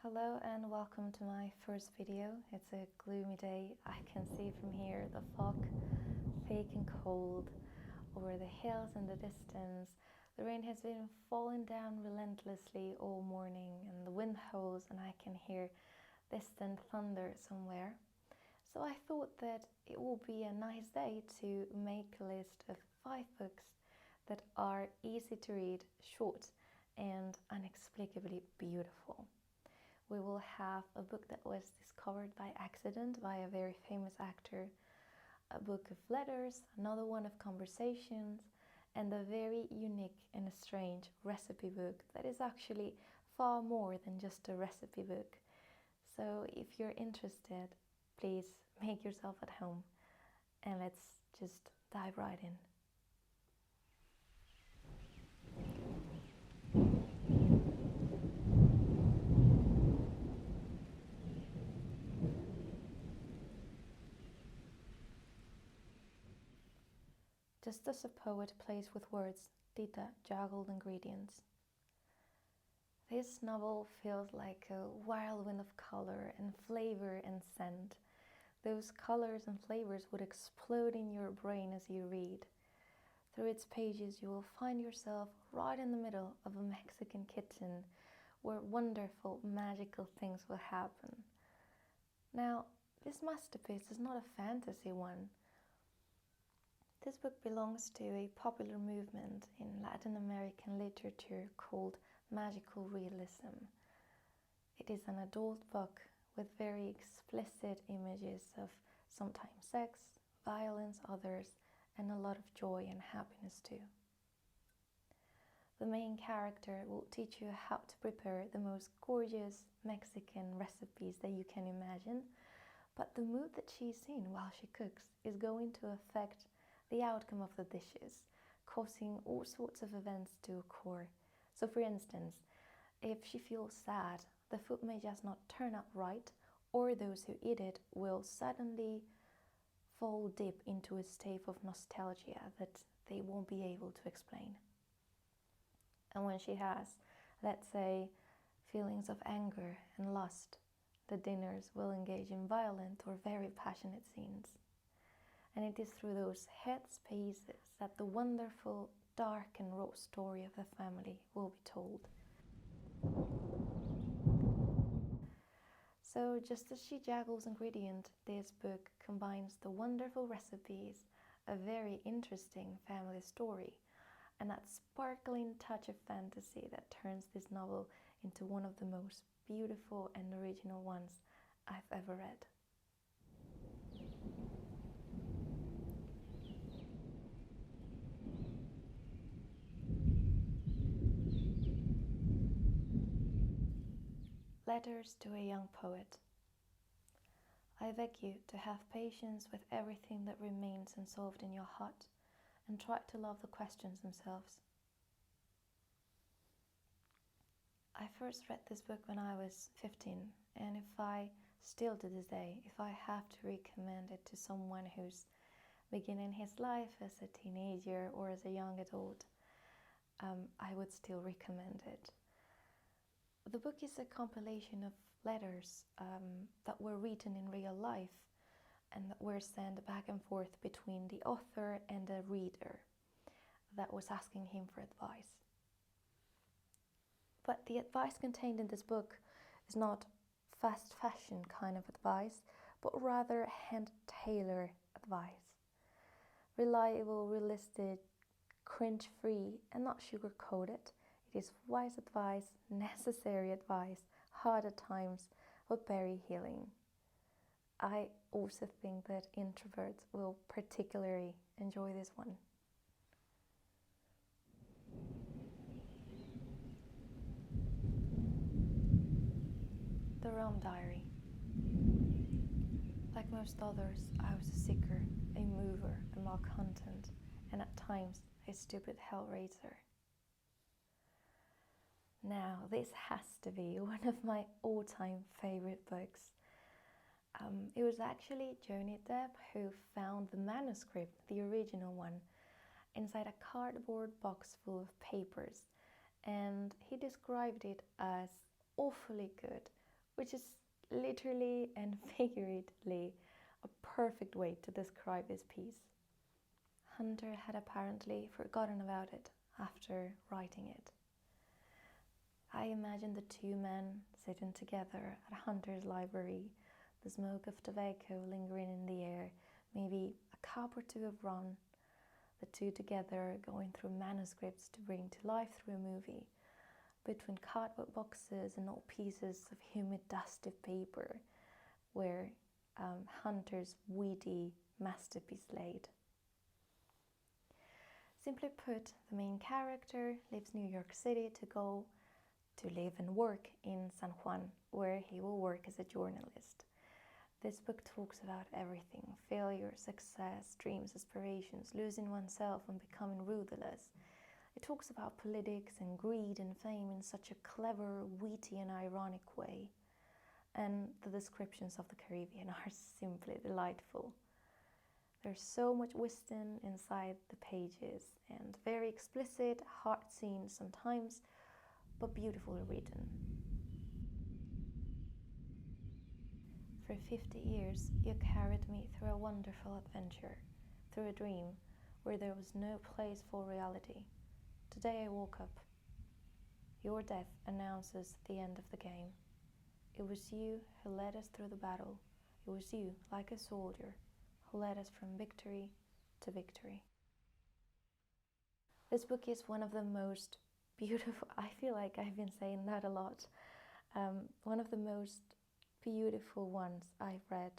Hello and welcome to my first video. It's a gloomy day. I can see from here the fog, thick and cold, over the hills in the distance. The rain has been falling down relentlessly all morning and the wind howls and I can hear distant thunder somewhere. So I thought that it would be a nice day to make a list of 5 books that are easy to read, short and inexplicably beautiful. We will have a book that was discovered by accident by a very famous actor, a book of letters, another one of conversations, and a very unique and a strange recipe book that is actually far more than just a recipe book. So if you're interested, please make yourself at home and let's just dive right in. Just as a poet plays with words, Dita juggled ingredients. This novel feels like a whirlwind of color and flavor and scent. Those colors and flavors would explode in your brain as you read. Through its pages you will find yourself right in the middle of a Mexican kitchen where wonderful, magical things will happen. Now, this masterpiece is not a fantasy one. This book belongs to a popular movement in Latin American literature called magical realism. It is an adult book with very explicit images of sometimes sex, violence, others, and a lot of joy and happiness too. The main character will teach you how to prepare the most gorgeous Mexican recipes that you can imagine, but the mood that she's in while she cooks is going to affect the outcome of the dishes, causing all sorts of events to occur. So for instance, if she feels sad, the food may just not turn out right, or those who eat it will suddenly fall deep into a state of nostalgia that they won't be able to explain. And when she has, let's say, feelings of anger and lust, the dinners will engage in violent or very passionate scenes. And it is through those headspaces that the wonderful, dark and raw story of the family will be told. So just as she juggles ingredients, this book combines the wonderful recipes, a very interesting family story, and that sparkling touch of fantasy that turns this novel into one of the most beautiful and original ones I've ever read. Letters to a Young Poet. I beg you to have patience with everything that remains unsolved in your heart and try to love the questions themselves. I first read this book when I was 15, and if I still to this day, if I have to recommend it to someone who's beginning his life as a teenager or as a young adult, I would still recommend it. The book is a compilation of letters that were written in real life and that were sent back and forth between the author and the reader that was asking him for advice. But the advice contained in this book is not fast fashion kind of advice, but rather hand-tailored advice. Reliable, realistic, cringe-free and not sugar-coated. It is wise advice, necessary advice, hard at times, but very healing. I also think that introverts will particularly enjoy this one. The Rome Diary. Like most others, I was a seeker, a mover, a malcontent, and at times a stupid hellraiser. Now, this has to be one of my all-time favorite books. It was actually Johnny Depp who found the manuscript, the original one, inside a cardboard box full of papers, and he described it as awfully good, which is literally and figuratively a perfect way to describe this piece. Hunter had apparently forgotten about it after writing it. I imagine the two men sitting together at Hunter's library, the smoke of tobacco lingering in the air, maybe a cup or two of rum, the two together going through manuscripts to bring to life through a movie, between cardboard boxes and old pieces of humid, dusty paper, where Hunter's witty masterpiece laid. Simply put, the main character leaves New York City to go to live and work in San Juan, where he will work as a journalist. This book talks about everything: failure, success, dreams, aspirations, losing oneself and becoming ruthless. It talks about politics and greed and fame in such a clever, witty and ironic way. And the descriptions of the Caribbean are simply delightful. There's so much wisdom inside the pages, and very explicit, hard scenes sometimes, but beautifully written. For 50 years, you carried me through a wonderful adventure, through a dream where there was no place for reality. Today I woke up. Your death announces the end of the game. It was you who led us through the battle. It was you, like a soldier, who led us from victory to victory. This book is one of the most beautiful, I feel like I've been saying that a lot, one of the most beautiful ones I've read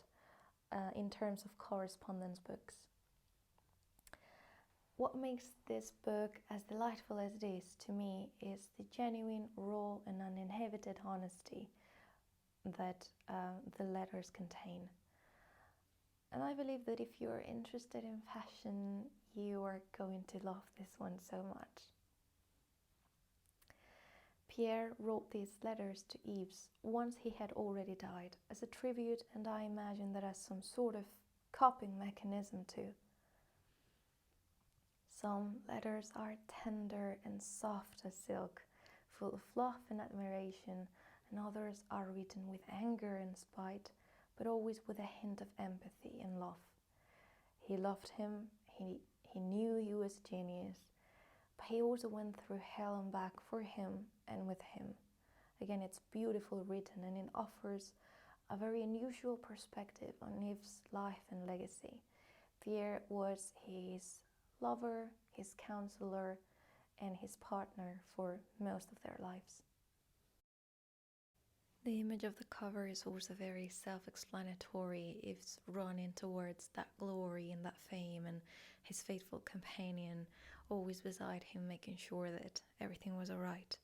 in terms of correspondence books. What makes this book as delightful as it is to me is the genuine, raw and uninhibited honesty that the letters contain. And I believe that if you're interested in fashion, you are going to love this one so much. Pierre wrote these letters to Yves once he had already died, as a tribute, and I imagine that as some sort of coping mechanism too. Some letters are tender and soft as silk, full of love and admiration, and others are written with anger and spite, but always with a hint of empathy and love. He loved him, he knew he was a genius, but he also went through hell and back for him and with him. Again, it's beautifully written, and it offers a very unusual perspective on Yves' life and legacy. Pierre was his lover, his counselor, and his partner for most of their lives. The image of the cover is also very self-explanatory. Yves running towards that glory and that fame, and his faithful companion always beside him, making sure that everything was alright.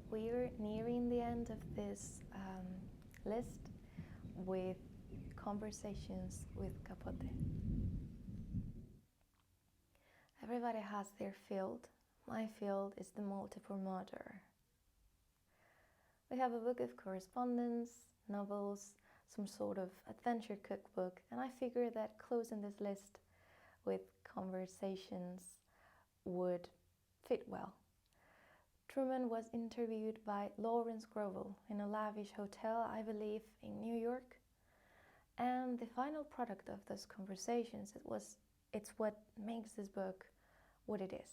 We're nearing the end of this list with conversations with Capote. Everybody has their field. My field is the multiple murder. We have a book of correspondence, novels, some sort of adventure cookbook, and I figured that closing this list with conversations would fit well. Truman was interviewed by Lawrence Grovel in a lavish hotel, I believe, in New York. And the final product of those conversations, it's what makes this book what it is.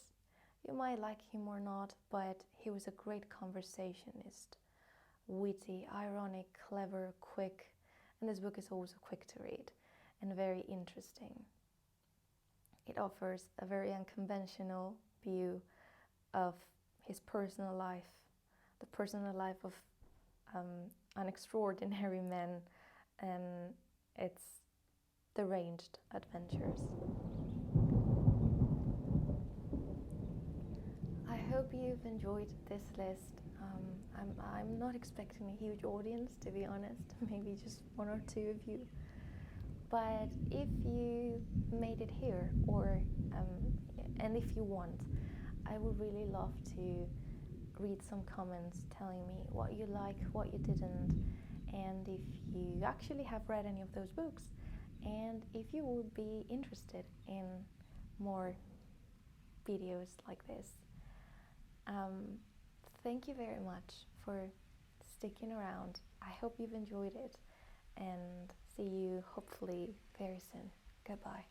You might like him or not, but he was a great conversationist. Witty, ironic, clever, quick, and this book is also quick to read and very interesting. It offers a very unconventional view of his personal life, the personal life of an extraordinary man, and its deranged adventures. I hope you've enjoyed this list. I'm not expecting a huge audience, to be honest, maybe just one or two of you. But if you made it here, or and if you want, I would really love to read some comments telling me what you like, what you didn't, and if you actually have read any of those books, and if you would be interested in more videos like this. Thank you very much for sticking around. I hope you've enjoyed it, and see you hopefully very soon. Goodbye.